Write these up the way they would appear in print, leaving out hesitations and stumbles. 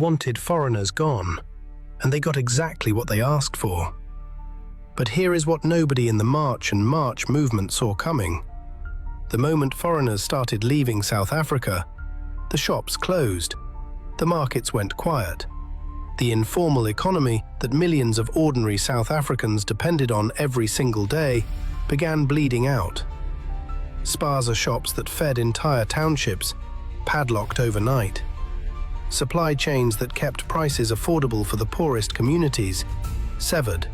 wanted foreigners gone, and they got exactly what they asked for. But here is what nobody in the March and March movement saw coming. The moment foreigners started leaving South Africa, the shops closed, the markets went quiet. The informal economy that millions of ordinary South Africans depended on every single day began bleeding out. Spaza shops that fed entire townships padlocked overnight. Supply chains that kept prices affordable for the poorest communities severed.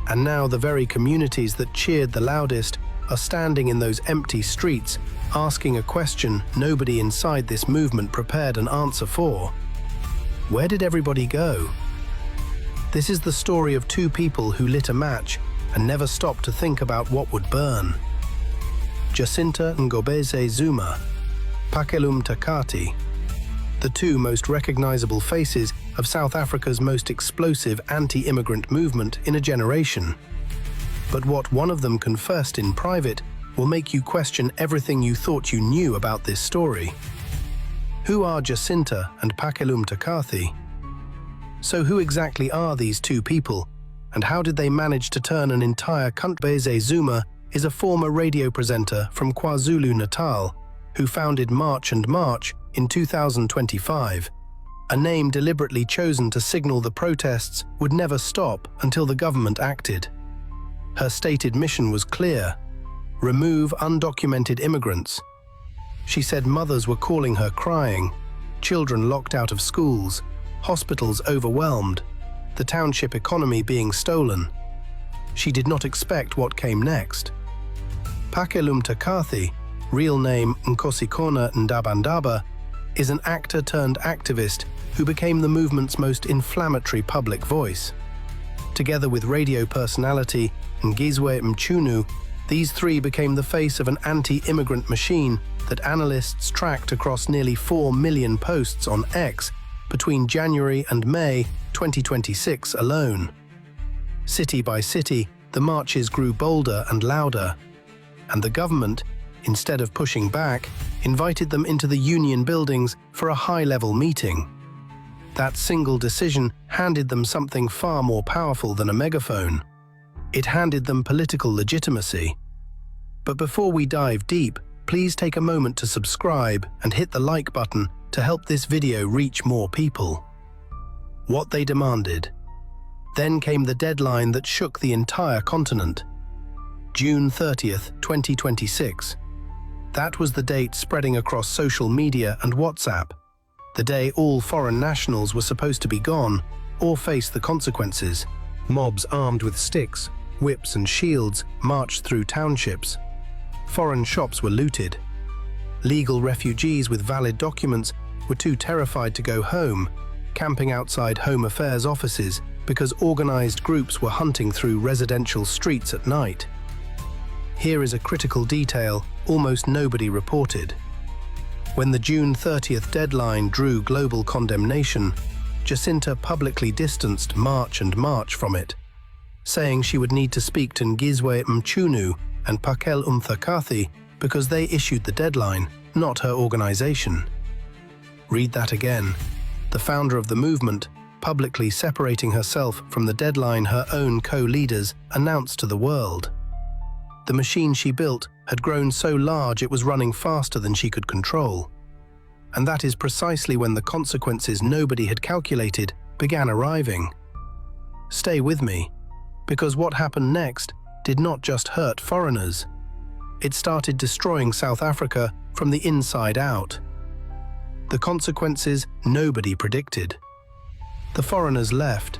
And now the very communities that cheered the loudest are standing in those empty streets asking a question nobody inside this movement prepared an answer for. Where did everybody go? This is the story of two people who lit a match and never stopped to think about what would burn. Jacinta Ngobese Zuma, Pakelum Takati, the two most recognizable faces of South Africa's most explosive anti-immigrant movement in a generation. But what one of them confessed in private will make you question everything you thought you knew about this story. Who are Jacinta and Pakelum Takati? So who exactly are these two people, and how did they manage to turn an entire country? Ngobese Zuma is a former radio presenter from KwaZulu-Natal who founded March and March in 2025, a name deliberately chosen to signal the protests would never stop until the government acted. Her stated mission was clear: remove undocumented immigrants. She said mothers were calling her crying, children locked out of schools, hospitals overwhelmed, the township economy being stolen. She did not expect what came next. Pakelum Takati, real name Nkosikona Ndabandaba, is an actor turned activist who became the movement's most inflammatory public voice. Together with radio personality Ngizwe Mchunu, these three became the face of an anti-immigrant machine that analysts tracked across nearly 4 million posts on X between January and May 2026 alone. City by city, the marches grew bolder and louder, and the government, instead of pushing back, invited them into the union buildings for a high-level meeting. That single decision handed them something far more powerful than a megaphone. It handed them political legitimacy. But before we dive deep, please take a moment to subscribe and hit the like button to help this video reach more people. What they demanded. Then came the deadline that shook the entire continent. June 30th, 2026. That was the date spreading across social media and WhatsApp. The day all foreign nationals were supposed to be gone or face the consequences. Mobs armed with sticks, whips and shields marched through townships. Foreign shops were looted. Legal refugees with valid documents were too terrified to go home, camping outside Home Affairs offices because organized groups were hunting through residential streets at night. Here is a critical detail almost nobody reported. When the June 30th deadline drew global condemnation, Jacinta publicly distanced March and March from it, saying she would need to speak to Ngizwe Mchunu and Pakelum Takati because they issued the deadline, not her organization. Read that again. The founder of the movement, publicly separating herself from the deadline her own co-leaders announced to the world. The machine she built had grown so large it was running faster than she could control. And that is precisely when the consequences nobody had calculated began arriving. Stay with me, because what happened next did not just hurt foreigners. It started destroying South Africa from the inside out. The consequences nobody predicted. The foreigners left,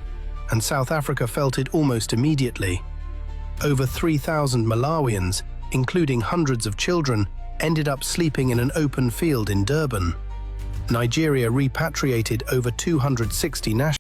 and South Africa felt it almost immediately. Over 3,000 Malawians, including hundreds of children, ended up sleeping in an open field in Durban. Nigeria repatriated over 260 nationals.